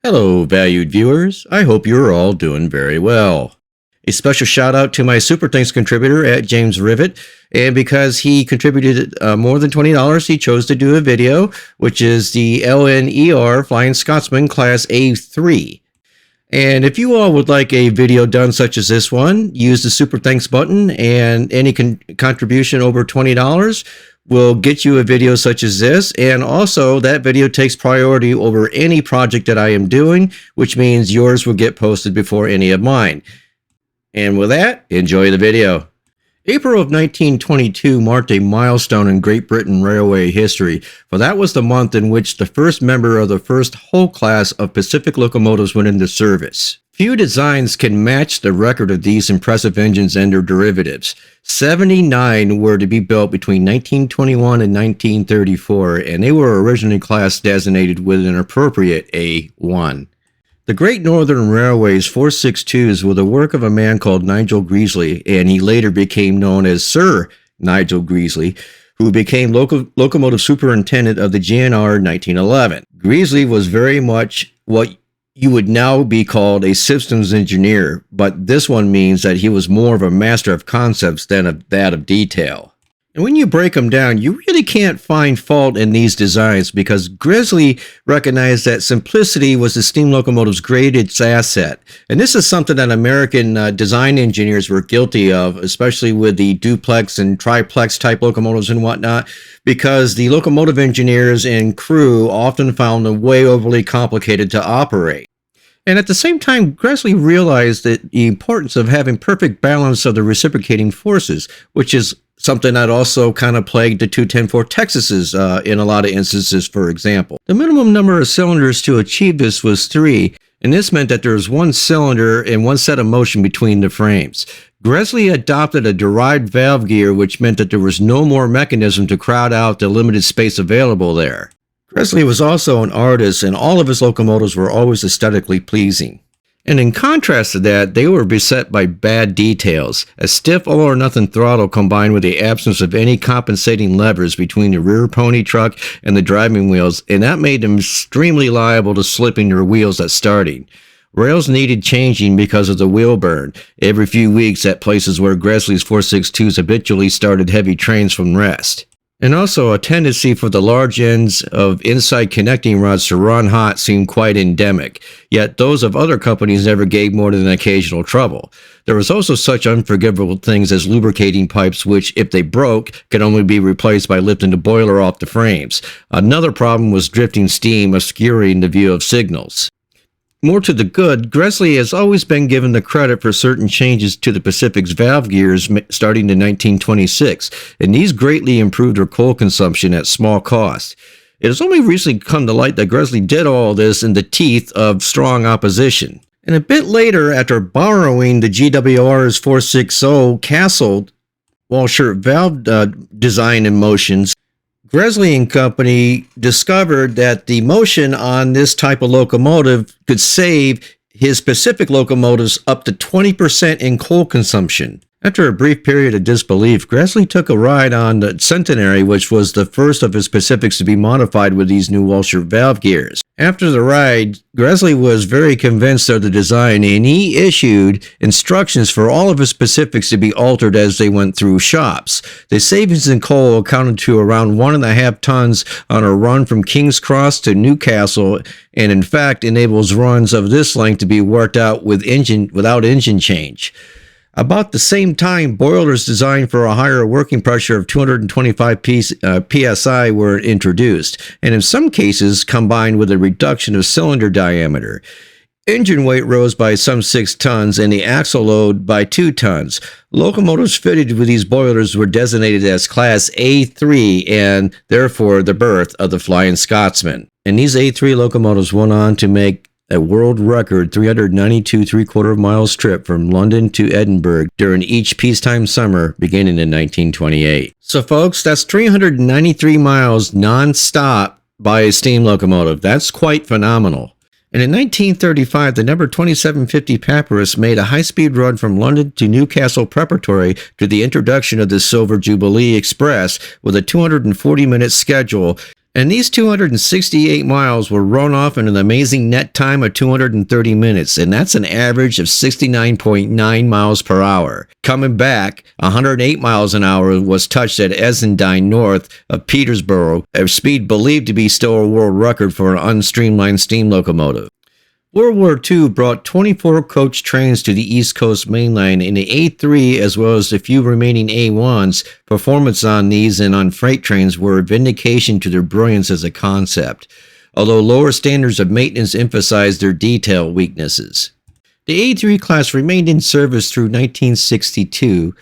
Hello, valued viewers. I hope you're all doing very well. A special shout out to my Super Thanks contributor at James Rivet, and because he contributed more than $20, he chose to do a video, which is the Lner Flying Scotsman Class A3. And if you all would like a video done such as this one, use the Super Thanks button, and any contribution over $20 will get you a video such as this. And also, that video takes priority over any project that I am doing, which means yours will get posted before any of mine. And with that, enjoy the video. April of 1922 marked a milestone in Great Britain railway history, for that was the month in which the first member of the first whole class of Pacific locomotives went into service. Few designs can match the record of these impressive engines and their derivatives. 79 were to be built between 1921 and 1934, and they were originally class designated with an appropriate A1. The Great Northern Railway's 462s were the work of a man called Nigel Greasley, and he later became known as Sir Nigel Greasley, who became locomotive superintendent of the GNR in 1911. Greasley was very much what you would now be called a systems engineer, but this one means that he was more of a master of concepts than of that of detail. And when you break them down, you really can't find fault in these designs because Greasley recognized that simplicity was the steam locomotive's greatest asset. And this is something that American design engineers were guilty of, especially with the duplex and triplex type locomotives and whatnot, because the locomotive engineers and crew often found them way overly complicated to operate. And at the same time, Greasley realized that the importance of having perfect balance of the reciprocating forces, which is something that also kind of plagued the 210-4 Texases in a lot of instances, for example. The minimum number of cylinders to achieve this was 3, and this meant that there was one cylinder and one set of motion between the frames. Greasley adopted a derived valve gear, which meant that there was no more mechanism to crowd out the limited space available there. Greasley was also an artist, and all of his locomotives were always aesthetically pleasing. And in contrast to that, they were beset by bad details, a stiff all-or-nothing throttle combined with the absence of any compensating levers between the rear pony truck and the driving wheels, and that made them extremely liable to slipping their wheels at starting. Rails needed changing because of the wheel burn every few weeks at places where Greasley's 462s habitually started heavy trains from rest. And also, a tendency for the large ends of inside connecting rods to run hot seemed quite endemic, yet those of other companies never gave more than occasional trouble. There was also such unforgivable things as lubricating pipes which, if they broke, could only be replaced by lifting the boiler off the frames. Another problem was drifting steam obscuring the view of signals. More to the good, Greasley has always been given the credit for certain changes to the Pacific's valve gears starting in 1926, and these greatly improved their coal consumption at small cost. It has only recently come to light that Greasley did all this in the teeth of strong opposition. And a bit later, after borrowing the GWR's 460 Castle wall-shirt valve design and motions, Greasley and Company discovered that the motion on this type of locomotive could save his Pacific locomotives up to 20% in coal consumption. After a brief period of disbelief, Greasley took a ride on the Centenary, which was the first of his Pacifics to be modified with these new wall-shirt valve gears. After the ride, Greasley was very convinced of the design, and he issued instructions for all of his Pacifics to be altered as they went through shops. The savings in coal accounted to around 1.5 tons on a run from King's Cross to Newcastle, and in fact enables runs of this length to be worked out without engine change. About the same time, boilers designed for a higher working pressure of 225 psi were introduced, and in some cases combined with a reduction of cylinder diameter. Engine weight rose by some 6 tons and the axle load by 2 tons. Locomotives fitted with these boilers were designated as Class A3 and therefore the birth of the Flying Scotsman. And these A3 locomotives went on to make a world record 392 3/4 miles trip from London to Edinburgh during each peacetime summer beginning in 1928. So folks, that's 393 miles non-stop by a steam locomotive. That's quite phenomenal. And in 1935, the number 2750 Papyrus made a high-speed run from London to Newcastle preparatory to the introduction of the Silver Jubilee Express with a 240-minute schedule And these 268 miles were run off in an amazing net time of 230 minutes, and that's an average of 69.9 miles per hour. Coming back, 108 miles an hour was touched at Essendine north of Peterborough, a speed believed to be still a world record for an unstreamlined steam locomotive. World War II brought 24 coach trains to the East Coast Main Line in the A3 as well as the few remaining A1s. Performance on these and on freight trains were a vindication to their brilliance as a concept, although lower standards of maintenance emphasized their detail weaknesses. The A3 class remained in service through 1962,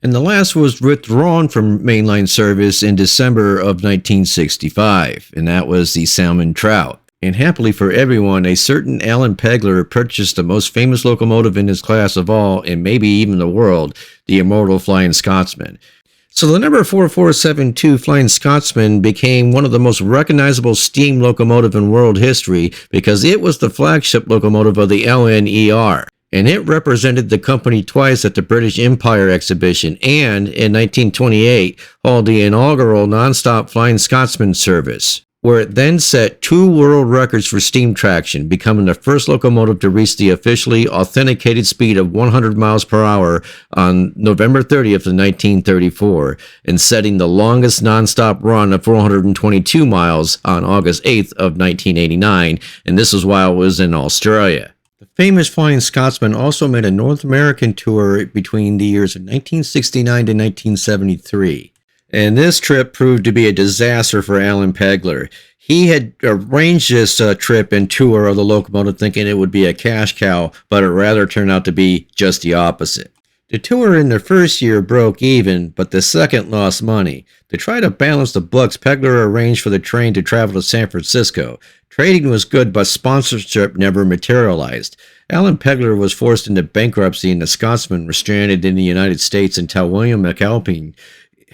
and the last was withdrawn from mainline service in December of 1965, and that was the Salmon Trout. And happily for everyone, a certain Alan Pegler purchased the most famous locomotive in his class of all, and maybe even the world, the immortal Flying Scotsman. So the number 4472 Flying Scotsman became one of the most recognizable steam locomotive in world history because it was the flagship locomotive of the Lner. And it represented the company twice at the British Empire exhibition and, in 1928, hauled the inaugural non-stop Flying Scotsman service, where it then set 2 world records for steam traction, becoming the first locomotive to reach the officially authenticated speed of 100 miles per hour on November 30th of 1934, and setting the longest nonstop run of 422 miles on August 8th of 1989, and this was while it was in Australia. The famous Flying Scotsman also made a North American tour between the years of 1969 to 1973. And this trip proved to be a disaster for Alan Pegler. He had arranged this trip and tour of the locomotive thinking it would be a cash cow, but it rather turned out to be just the opposite. The tour in the first year broke even, but the second lost money. To try to balance the books, Pegler arranged for the train to travel to San Francisco. Trading was good, but sponsorship never materialized. Alan Pegler was forced into bankruptcy, and the Scotsman was stranded in the United States until William McAlpine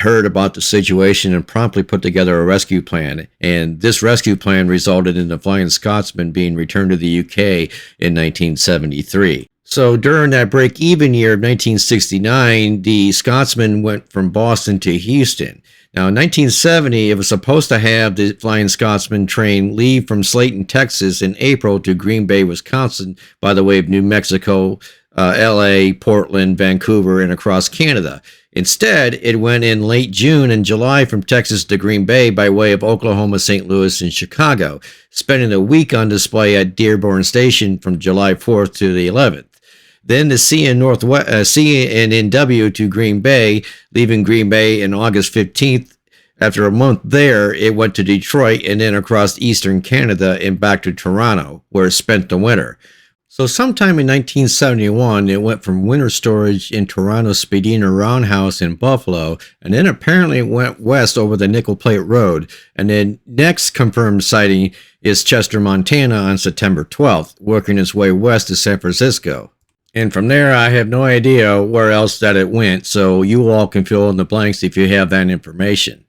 heard about the situation and promptly put together a rescue plan, and this rescue plan resulted in the Flying Scotsman being returned to the UK in 1973. So during that break-even year of 1969, the Scotsman went from Boston to Houston. Now, in 1970, it was supposed to have the Flying Scotsman train leave from Slayton, Texas in April to Green Bay, Wisconsin, by the way of New Mexico, LA, Portland, Vancouver, and across Canada. Instead, it went in late June and July from Texas to Green Bay by way of Oklahoma, St. Louis, and Chicago, spending a week on display at Dearborn Station from July 4th to the 11th. Then the CNW to Green Bay, leaving Green Bay on August 15th. After a month there, it went to Detroit and then across eastern Canada and back to Toronto, where it spent the winter. So sometime in 1971, it went from winter storage in Toronto's Spadina Roundhouse in Buffalo, and then apparently it went west over the Nickel Plate Road. And then next confirmed sighting is Chester, Montana on September 12th, working its way west to San Francisco. And from there, I have no idea where else that it went, so you all can fill in the blanks if you have that information.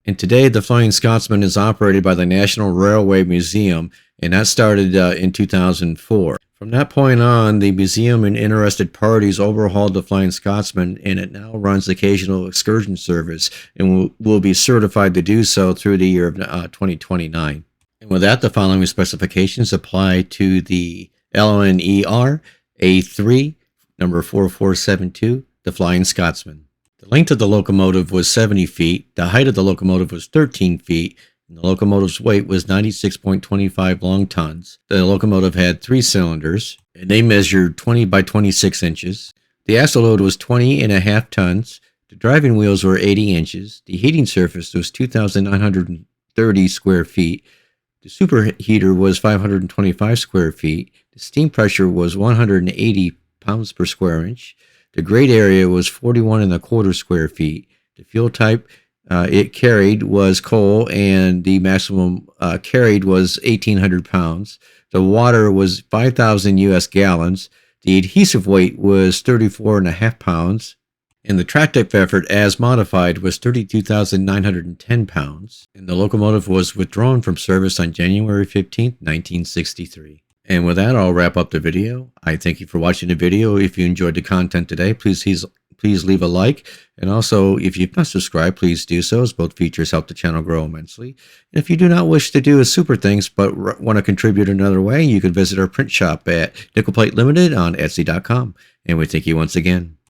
And today, the Flying Scotsman is operated by the National Railway Museum, and that started in 2004. From that point on, the museum and interested parties overhauled the Flying Scotsman, and it now runs occasional excursion service and will be certified to do so through the year of 2029. And with that, the following specifications apply to the LNER A3, number 4472, the Flying Scotsman. The length of the locomotive was 70 feet, the height of the locomotive was 13 feet, and the locomotive's weight was 96.25 long tons. The locomotive had 3 cylinders, and they measured 20 by 26 inches. The axle load was 20.5 tons. The driving wheels were 80 inches. The heating surface was 2,930 square feet. The superheater was 525 square feet. The steam pressure was 180 pounds per square inch. The grade area was 41.25 square feet. The fuel type it carried was coal, and the maximum carried was 1,800 pounds. The water was 5,000 U.S. gallons. The adhesive weight was 34.5 pounds. And the tractive effort as modified was 32,910 pounds. And the locomotive was withdrawn from service on January 15, 1963. And with that, I'll wrap up the video. I thank you for watching the video. If you enjoyed the content today, please please leave a like. And also, if you've not subscribed, please do so, as both features help the channel grow immensely. And if you do not wish to do a Super Thanks but want to contribute another way, you can visit our print shop at Nickel Plate Limited on Etsy.com. And we thank you once again.